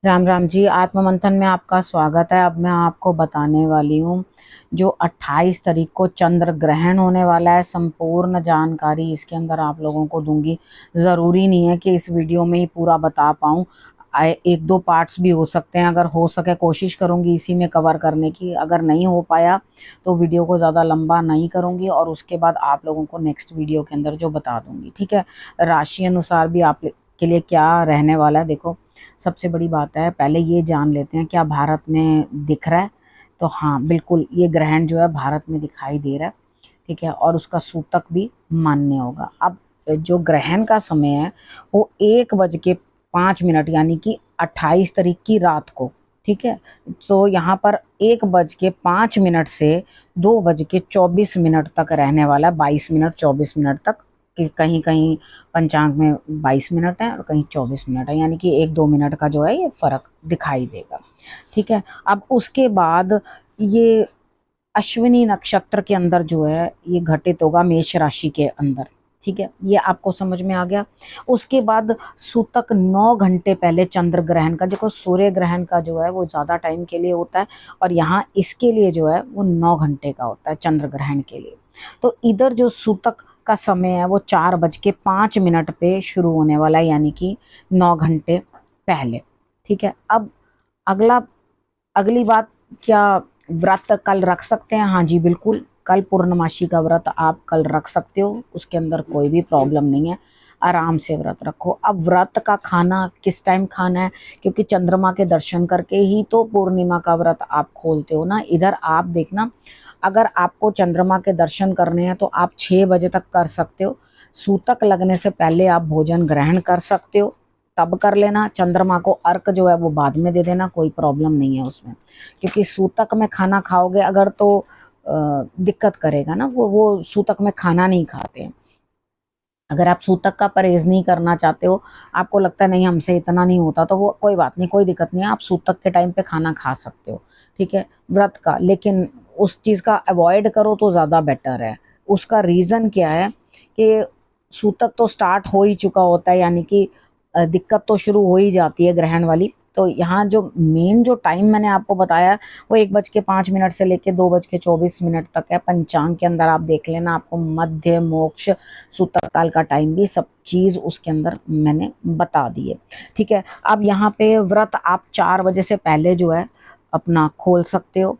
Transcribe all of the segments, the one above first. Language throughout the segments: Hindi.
राम राम जी। आत्म मंथन में आपका स्वागत है। अब मैं आपको बताने वाली हूँ जो 28 तारीख को चंद्र ग्रहण होने वाला है। संपूर्ण जानकारी इसके अंदर आप लोगों को दूंगी। ज़रूरी नहीं है कि इस वीडियो में ही पूरा बता पाऊँ, एक दो पार्ट्स भी हो सकते हैं। अगर हो सके कोशिश करूंगी इसी में कवर करने की। अगर नहीं हो पाया तो वीडियो को ज़्यादा लंबा नहीं करूंगी और उसके बाद आप लोगों को नेक्स्ट वीडियो के अंदर जो बता दूंगी। ठीक है। राशि अनुसार भी आप के लिए क्या रहने वाला है, देखो सबसे बड़ी बात है, पहले ये जान लेते हैं क्या भारत में दिख रहा है। तो हाँ बिल्कुल, ये ग्रहण जो है भारत में दिखाई दे रहा है। ठीक है। और उसका सूतक भी मान्य होगा। अब जो ग्रहण का समय है वो 1:05 यानी कि 28 तारीख की रात को। ठीक है। तो यहाँ पर 1:05 से 2:24 तक रहने वाला है। 22 मिनट 24 मिनट तक, कि कहीं कहीं पंचांग में 22 मिनट है और कहीं 24 मिनट है, यानी कि 1-2 मिनट का जो है ये फर्क दिखाई देगा। ठीक है। अब उसके बाद ये अश्विनी नक्षत्र के अंदर जो है ये घटित होगा मेष राशि के अंदर। ठीक है, ये आपको समझ में आ गया। उसके बाद सूतक 9 घंटे पहले चंद्र ग्रहण का, देखो सूर्य ग्रहण का जो है वो ज़्यादा टाइम के लिए होता है और यहाँ इसके लिए जो है वो 9 घंटे का होता है चंद्र ग्रहण के लिए। तो इधर जो सूतक का समय है वो 4:05 पे शुरू होने वाला है, यानी कि 9 घंटे पहले। ठीक है। अब अगला अगली बात, क्या व्रत कल रख सकते हैं? हाँ जी बिल्कुल, कल पूर्णमासी का व्रत आप कल रख सकते हो, उसके अंदर कोई भी प्रॉब्लम नहीं है। आराम से व्रत रखो। अब व्रत का खाना किस टाइम खाना है, क्योंकि चंद्रमा के दर्शन करके ही तो पूर्णिमा का व्रत आप खोलते हो ना। इधर आप देखना, अगर आपको चंद्रमा के दर्शन करने हैं तो आप 6 बजे तक कर सकते हो। सूतक लगने से पहले आप भोजन ग्रहण कर सकते हो, तब कर लेना। चंद्रमा को अर्क जो है वो बाद में दे देना, कोई प्रॉब्लम नहीं है उसमें। क्योंकि सूतक में खाना खाओगे अगर तो दिक्कत करेगा ना। वो सूतक में खाना नहीं खाते हैं। अगर आप सूतक का परहेज नहीं करना चाहते हो, आपको लगता है नहीं हमसे इतना नहीं होता, तो वो कोई बात नहीं, कोई दिक्कत नहीं है, आप सूतक के टाइम पे खाना खा सकते हो। ठीक है, व्रत का। लेकिन उस चीज़ का अवॉइड करो तो ज़्यादा बेटर है। उसका रीज़न क्या है कि सूतक तो स्टार्ट हो ही चुका होता है, यानी कि दिक्कत तो शुरू हो ही जाती है ग्रहण वाली। तो यहाँ जो मेन जो टाइम मैंने आपको बताया वो 1:05 से लेके 2:24 तक है। पंचांग के अंदर आप देख लेना, आपको मध्य मोक्ष सूतक काल का टाइम भी सब चीज़ उसके अंदर मैंने बता दी है। ठीक है। अब यहाँ पे व्रत आप 4 बजे से पहले जो है अपना खोल सकते हो,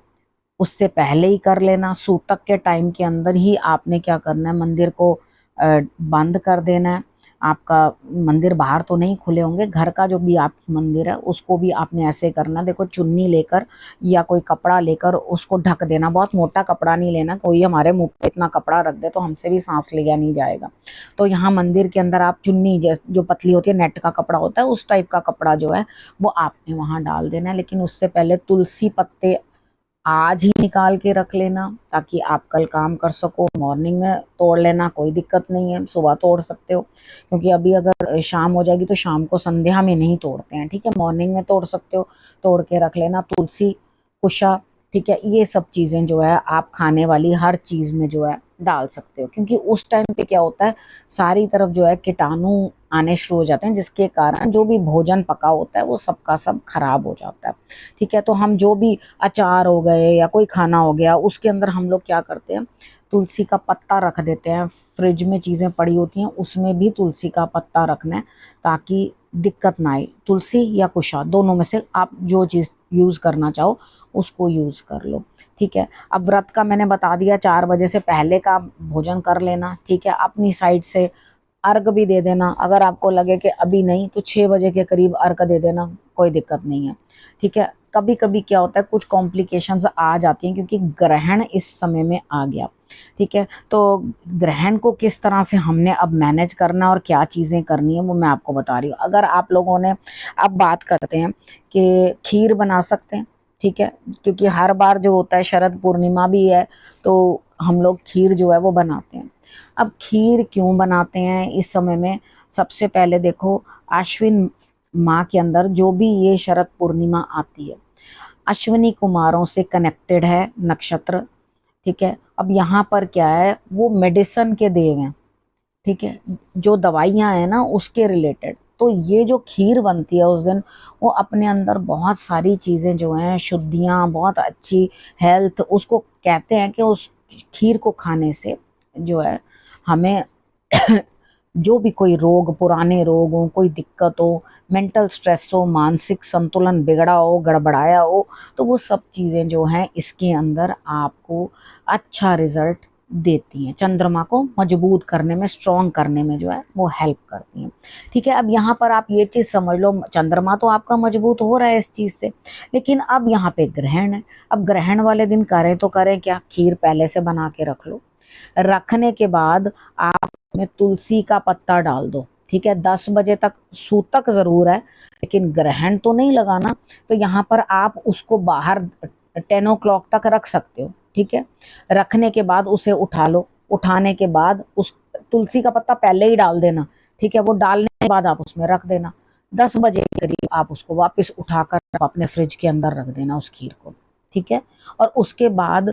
उससे पहले ही कर लेना। सूतक के टाइम के अंदर ही आपने क्या करना है, मंदिर को बंद कर देना है। आपका मंदिर बाहर तो नहीं खुले होंगे, घर का जो भी आपकी मंदिर है उसको भी आपने ऐसे करना, देखो चुन्नी लेकर या कोई कपड़ा लेकर उसको ढक देना। बहुत मोटा कपड़ा नहीं लेना, कोई हमारे मुंह पे इतना कपड़ा रख दे तो हमसे भी सांस लिया नहीं जाएगा। तो यहाँ मंदिर के अंदर आप चुन्नी जो पतली होती है, नेट का कपड़ा होता है, उस टाइप का कपड़ा जो है वो आपने वहाँ डाल देना है। लेकिन उससे पहले तुलसी पत्ते आज ही निकाल के रख लेना, ताकि आप कल काम कर सको। मॉर्निंग में तोड़ लेना, कोई दिक्कत नहीं है, सुबह तोड़ सकते हो, क्योंकि अभी अगर शाम हो जाएगी तो शाम को संध्या में नहीं तोड़ते हैं। ठीक है, मॉर्निंग में तोड़ सकते हो, तोड़ के रख लेना। तुलसी, कुशा, ठीक है, ये सब चीज़ें जो है आप खाने वाली हर चीज़ में जो है डाल सकते हो, क्योंकि उस टाइम पे क्या होता है, सारी तरफ जो है कीटाणु आने शुरू हो जाते हैं, जिसके कारण जो भी भोजन पका होता है वो सबका सब खराब हो जाता है। ठीक है। तो हम जो भी अचार हो गए या कोई खाना हो गया उसके अंदर हम लोग क्या करते हैं, तुलसी का पत्ता रख देते हैं। फ्रिज में चीज़ें पड़ी होती हैं उसमें भी तुलसी का पत्ता रखना है, ताकि दिक्कत ना आए। तुलसी या कुशा दोनों में से आप जो चीज़ यूज़ करना चाहो उसको यूज़ कर लो। ठीक है। अब व्रत का मैंने बता दिया, 4 बजे से पहले का भोजन कर लेना। ठीक है। अपनी साइड से अर्घ भी दे देना, अगर आपको लगे कि अभी नहीं तो 6 बजे के करीब अर्घ दे देना, कोई दिक्कत नहीं है। ठीक है। कभी कभी क्या होता है, कुछ कॉम्प्लिकेशंस आ जाती हैं क्योंकि ग्रहण इस समय में आ गया। ठीक है। तो ग्रहण को किस तरह से हमने अब मैनेज करना और क्या चीज़ें करनी है वो मैं आपको बता रही हूँ। अगर आप लोगों ने, अब बात करते हैं कि खीर बना सकते हैं। ठीक है, क्योंकि हर बार जो होता है शरद पूर्णिमा भी है तो हम लोग खीर जो है वो बनाते हैं। अब खीर क्यों बनाते हैं इस समय में? सबसे पहले देखो, आश्विन माह के अंदर जो भी ये शरद पूर्णिमा आती है, अश्विनी कुमारों से कनेक्टेड है नक्षत्र। ठीक है। अब यहाँ पर क्या है, वो मेडिसन के देव हैं। ठीक है, जो दवाइयाँ हैं ना उसके रिलेटेड। तो ये जो खीर बनती है उस दिन, वो अपने अंदर बहुत सारी चीज़ें जो हैं, शुद्धियाँ, बहुत अच्छी हेल्थ, उसको कहते हैं कि उस खीर को खाने से जो है हमें जो भी कोई रोग, पुराने रोग हो, कोई दिक्कत हो, मेंटल स्ट्रेस हो, मानसिक संतुलन बिगड़ा हो, गड़बड़ाया हो, तो वो सब चीज़ें जो हैं इसके अंदर आपको अच्छा रिजल्ट देती हैं, चंद्रमा को मजबूत करने में, स्ट्रॉन्ग करने में जो है वो हेल्प करती हैं। ठीक है, अब यहाँ पर आप ये चीज़ समझ लो, चंद्रमा तो आपका मजबूत हो रहा है इस चीज़ से, लेकिन अब यहाँ पे ग्रहण है। अब ग्रहण वाले दिन करें तो करें क्या, खीर पहले से बना के रख लो। रखने के बाद आप में तुलसी का पत्ता डाल दो। ठीक है, 10 बजे तक, सूतक जरूर है लेकिन ग्रहण तो नहीं लगाना, तो यहाँ पर आप उसको बाहर 10 o'clock तक रख सकते हो। ठीक है, रखने के बाद उसे उठा लो। उठाने के बाद उस तुलसी का पत्ता पहले ही डाल देना। ठीक है, वो डालने के बाद आप उसमें रख देना। 10 बजे के करीब आप उसको वापस उठाकर अपने फ्रिज के अंदर रख देना उस खीर को। ठीक है, और उसके बाद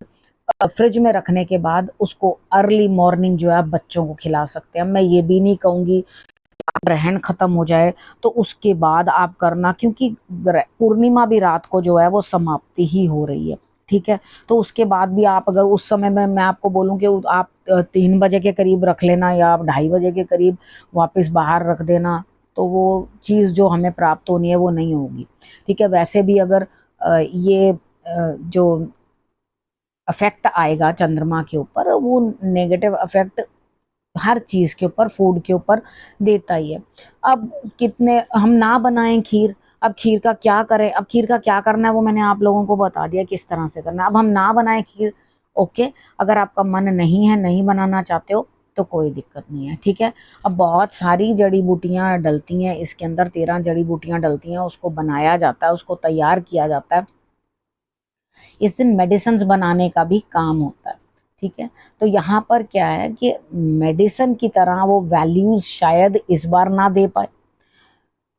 फ्रिज में रखने के बाद उसको अर्ली मॉर्निंग जो है आप बच्चों को खिला सकते हैं। मैं ये भी नहीं कहूंगी ग्रहण खत्म हो जाए तो उसके बाद आप करना, क्योंकि पूर्णिमा भी रात को जो है वो समाप्ति ही हो रही है। ठीक है, तो उसके बाद भी आप अगर उस समय में मैं आपको बोलूं कि आप 3 बजे के करीब रख लेना या आप 2:30 बजे के करीब वापस बाहर रख देना, तो वो चीज़ जो हमें प्राप्त होनी है वो नहीं होगी। ठीक है, वैसे भी अगर ये जो अफेक्ट आएगा चंद्रमा के ऊपर, वो नेगेटिव अफेक्ट हर चीज के ऊपर, फूड के ऊपर देता ही है। अब कितने हम ना बनाएं खीर, अब खीर का क्या करें, अब खीर का क्या करना है वो मैंने आप लोगों को बता दिया किस तरह से करना है। अब हम ना बनाएं खीर, ओके, अगर आपका मन नहीं है, नहीं बनाना चाहते हो तो कोई दिक्कत नहीं है। ठीक है, अब बहुत सारी जड़ी बूटियां डलती हैं इसके अंदर, 13 जड़ी बूटियां डलती हैं, उसको बनाया जाता है, उसको तैयार किया जाता है। इस दिन मेडिसिन बनाने का भी काम होता है। ठीक है, तो यहाँ पर क्या है कि मेडिसिन की तरह वो वैल्यूज शायद इस बार ना दे पाए।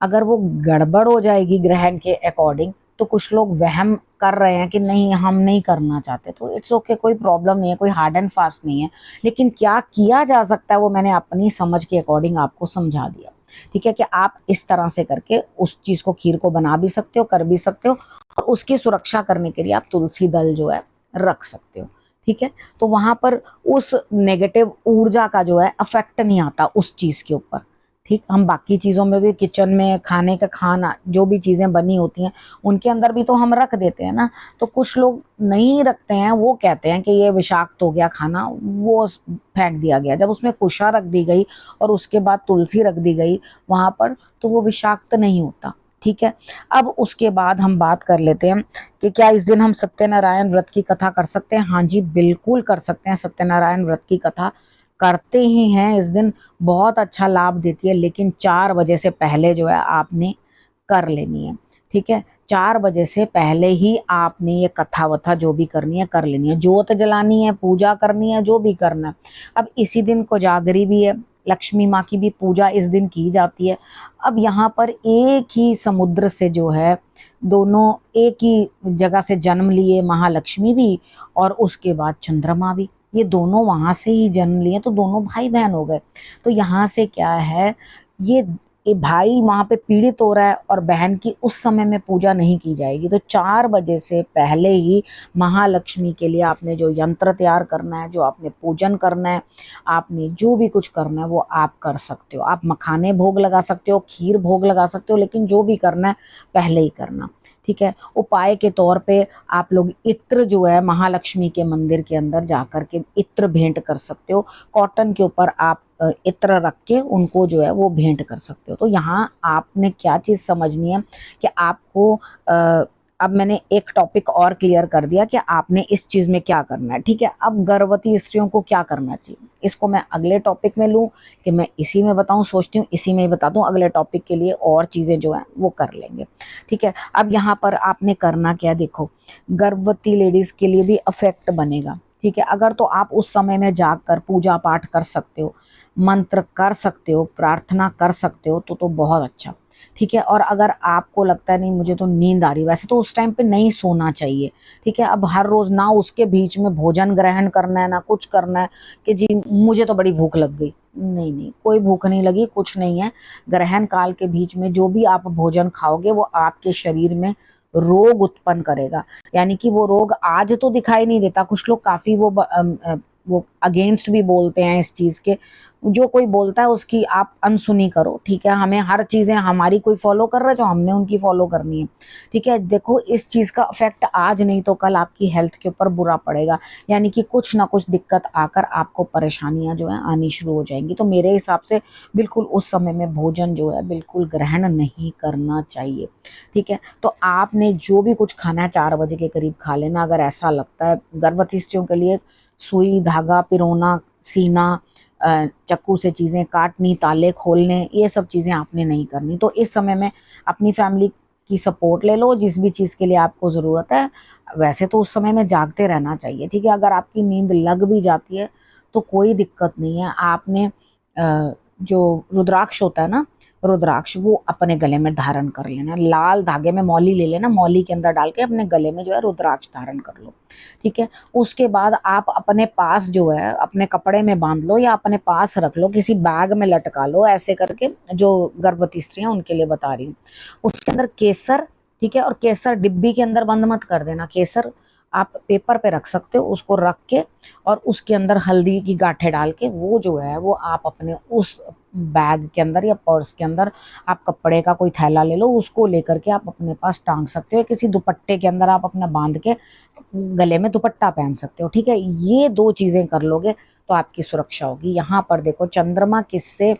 अगर वो गड़बड़ हो जाएगी ग्रहण के अकॉर्डिंग, तो कुछ लोग वहम कर रहे हैं कि नहीं हम नहीं करना चाहते, तो इट्स ओके, कोई प्रॉब्लम नहीं है, कोई हार्ड एंड फास्ट नहीं है। लेकिन क्या किया जा सकता है वो मैंने अपनी समझ के अकॉर्डिंग आपको समझा दिया। ठीक है, कि आप इस तरह से करके उस चीज को, खीर को बना भी सकते हो, कर भी सकते हो, और उसकी सुरक्षा करने के लिए आप तुलसी दल जो है रख सकते हो। ठीक है, तो वहां पर उस नेगेटिव ऊर्जा का जो है अफेक्ट नहीं आता उस चीज के ऊपर। ठीक, हम बाकी चीजों में भी, किचन में खाने का, खाना जो भी चीजें बनी होती हैं उनके अंदर भी तो हम रख देते हैं ना। तो कुछ लोग नहीं रखते हैं, वो कहते हैं कि ये विषाक्त हो गया खाना, वो फेंक दिया गया। जब उसमें कुशा रख दी गई और उसके बाद तुलसी रख दी गई वहां पर, तो वो विषाक्त नहीं होता। ठीक है, अब उसके बाद हम बात कर लेते हैं कि क्या इस दिन हम सत्यनारायण व्रत की कथा कर सकते हैं। हाँ जी, बिल्कुल कर सकते हैं, सत्यनारायण व्रत की कथा करते ही हैं इस दिन, बहुत अच्छा लाभ देती है, लेकिन 4 बजे से पहले जो है आपने कर लेनी है। ठीक है, 4 बजे से पहले ही आपने ये कथा वथा जो भी करनी है कर लेनी है, जोत जलानी है, पूजा करनी है, जो भी करना है। अब इसी दिन कोजागरी भी है, लक्ष्मी माँ की भी पूजा इस दिन की जाती है। अब यहाँ पर एक ही समुद्र से जो है, दोनों एक ही जगह से जन्म लिए, महालक्ष्मी भी और उसके बाद चंद्रमा भी, ये दोनों वहां से ही जन्म लिए, तो दोनों भाई बहन हो गए। तो यहाँ से क्या है, ये भाई वहां पे पीड़ित हो रहा है और बहन की उस समय में पूजा नहीं की जाएगी। तो 4 बजे से पहले ही महालक्ष्मी के लिए आपने जो यंत्र तैयार करना है, जो आपने पूजन करना है, आपने जो भी कुछ करना है वो आप कर सकते हो। आप मखाने भोग लगा सकते हो, खीर भोग लगा सकते हो, लेकिन जो भी करना है पहले ही करना। ठीक है, उपाय के तौर पे आप लोग इत्र जो है महालक्ष्मी के मंदिर के अंदर जाकर के इत्र भेंट कर सकते हो। कॉटन के ऊपर आप इत्र रख के उनको जो है वो भेंट कर सकते हो। तो यहाँ आपने क्या चीज़ समझनी है कि आपको अब मैंने एक टॉपिक और क्लियर कर दिया कि आपने इस चीज़ में क्या करना है। ठीक है, अब गर्भवती स्त्रियों को क्या करना चाहिए, इसको मैं अगले टॉपिक में लूँ कि मैं इसी में बताऊँ, सोचती हूँ इसी में ही बता दूँ। अगले टॉपिक के लिए और चीज़ें जो हैं वो कर लेंगे। ठीक है, अब यहाँ पर आपने करना क्या है, देखो, गर्भवती लेडीज़ के लिए भी अफेक्ट बनेगा। ठीक है, अगर तो आप उस समय में जाकर पूजा पाठ कर सकते हो, मंत्र कर सकते हो, प्रार्थना कर सकते हो, तो बहुत अच्छा। ठीक है। और अगर आपको लगता है नहीं मुझे तो नींद आ रही, वैसे तो उस टाइम पे नहीं सोना चाहिए, ठीक है। अब हर रोज ना उसके बीच में भोजन ग्रहण करना है ना कुछ करना है कि जी मुझे तो बड़ी भूख लग गई, नहीं नहीं, कोई भूख नहीं लगी, कुछ नहीं है। ग्रहण काल के बीच में जो भी आप भोजन खाओगे वो आपके शरीर में रोग उत्पन्न करेगा। यानी कि वो रोग आज तो दिखाई नहीं देता, कुछ लोग काफी वो अगेंस्ट भी बोलते हैं इस चीज के। जो कोई बोलता है उसकी आप अनसुनी करो, ठीक है। हमें हर चीजें हमारी कोई फॉलो कर रहा है जो हमने उनकी फॉलो करनी है, ठीक है। देखो इस चीज का इफेक्ट आज नहीं तो कल आपकी हेल्थ के ऊपर बुरा पड़ेगा, यानी कि कुछ ना कुछ दिक्कत आकर आपको परेशानियां जो है आनी शुरू हो जाएंगी। तो मेरे हिसाब से बिल्कुल उस समय में भोजन जो है बिल्कुल ग्रहण नहीं करना चाहिए, ठीक है। तो आपने जो भी कुछ खाना है 4 बजे के करीब खा लेना। अगर ऐसा लगता है गर्भवती स्त्रियों के लिए सुई धागा पिरोना, सीना, चाकू से चीज़ें काटनी, ताले खोलने, ये सब चीज़ें आपने नहीं करनी। तो इस समय में अपनी फैमिली की सपोर्ट ले लो जिस भी चीज़ के लिए आपको ज़रूरत है। वैसे तो उस समय में जागते रहना चाहिए, ठीक है। अगर आपकी नींद लग भी जाती है तो कोई दिक्कत नहीं है। आपने जो रुद्राक्ष होता है ना, रुद्राक्ष वो अपने गले में धारण कर लेना। लाल धागे में मौली ले लेना, मौली के अंदर डाल के अपने गले में जो है रुद्राक्ष धारण कर लो, ठीक है। उसके बाद आप अपने पास जो है अपने कपड़े में बांध लो या अपने पास रख लो, किसी बैग में लटका लो, ऐसे करके। जो गर्भवती स्त्रियां उनके लिए बता रही हूँ। उसके अंदर केसर, ठीक है। और केसर डिब्बी के अंदर बंद मत कर देना, केसर आप पेपर पे रख सकते हो, उसको रख के और उसके अंदर हल्दी की गांठें डाल के वो जो है वो आप अपने उस बैग के अंदर या पर्स के अंदर, आप कपड़े का कोई थैला ले लो, उसको लेकर के आप अपने पास टांग सकते हो। किसी दुपट्टे के अंदर आप अपना बांध के गले में दुपट्टा पहन सकते हो, ठीक है। ये 2 चीजें कर लोगे तो आपकी सुरक्षा होगी। यहाँ पर देखो चंद्रमा किससे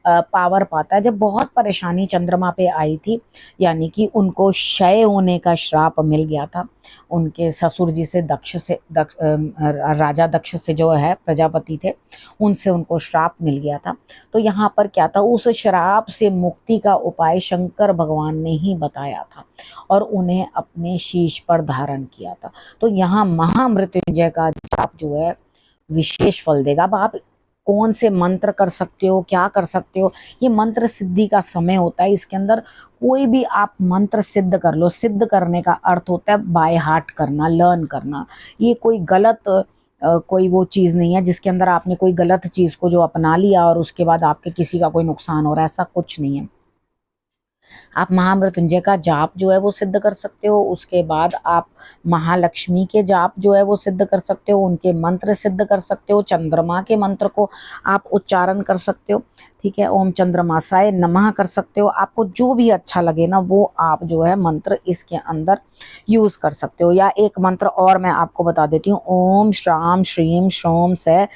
पावर पाता है। जब बहुत परेशानी चंद्रमा पे आई थी, यानी कि उनको क्षय होने का श्राप मिल गया था उनके ससुर जी से, राजा दक्ष से जो है प्रजापति थे, उनसे उनको श्राप मिल गया था। तो यहाँ पर क्या था, उस श्राप से मुक्ति का उपाय शंकर भगवान ने ही बताया था और उन्हें अपने शीश पर धारण किया था। तो यहाँ महामृत्युंजय का जाप जो है विशेष फल देगा। अब आप कौन से मंत्र कर सकते हो, क्या कर सकते हो, ये मंत्र सिद्धि का समय होता है। इसके अंदर कोई भी आप मंत्र सिद्ध कर लो। सिद्ध करने का अर्थ होता है बाय हार्ट करना, लर्न करना। ये कोई गलत कोई वो चीज़ नहीं है जिसके अंदर आपने कोई गलत चीज़ को जो अपना लिया और उसके बाद आपके किसी का कोई नुकसान हो रहा है, ऐसा कुछ नहीं है। आप महामृत्युंजय का जाप जो है वो सिद्ध कर सकते हो। उसके बाद आप महालक्ष्मी के जाप जो है वो सिद्ध कर सकते हो, उनके मंत्र सिद्ध कर सकते हो। चंद्रमा के मंत्र को आप उच्चारण कर सकते हो, ठीक है। ओम चंद्रमासाय नमः कर सकते हो। आपको जो भी अच्छा लगे ना वो आप जो है मंत्र इसके अंदर यूज कर सकते हो। या एक मंत्र और मैं आपको बता देती हूँ, ओम श्राम श्रीम श्रोम से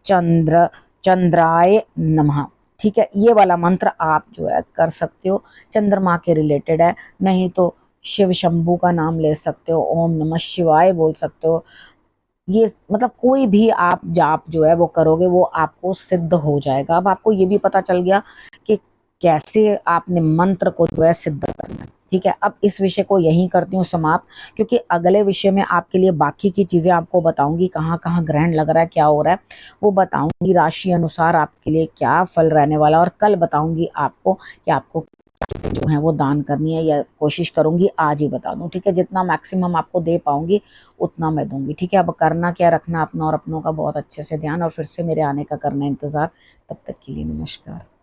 चंद्र चंद्राय नमः, ठीक है। ये वाला मंत्र आप जो है कर सकते हो, चंद्रमा के रिलेटेड है। नहीं तो शिव शंभू का नाम ले सकते हो, ओम नमः शिवाय बोल सकते हो। ये मतलब कोई भी आप जाप जो है वो करोगे वो आपको सिद्ध हो जाएगा। अब आपको ये भी पता चल गया कि कैसे आपने मंत्र को जो है सिद्ध करना है, ठीक है। अब इस विषय को यहीं करती हूँ समाप्त, क्योंकि अगले विषय में आपके लिए बाकी की चीजें आपको बताऊंगी, कहाँ कहाँ ग्रहण लग रहा है, क्या हो रहा है वो बताऊंगी, राशि अनुसार आपके लिए क्या फल रहने वाला है। और कल बताऊंगी आपको कि आपको चीजें जो है वो दान करनी है, या कोशिश करूंगी आज ही बता दूं, ठीक है। जितना मैक्सिमम आपको दे पाऊंगी उतना मैं दूंगी, ठीक है। अब करना क्या, रखना अपना और अपनों का बहुत अच्छे से ध्यान, और फिर से मेरे आने का करना इंतजार। तब तक के लिए नमस्कार।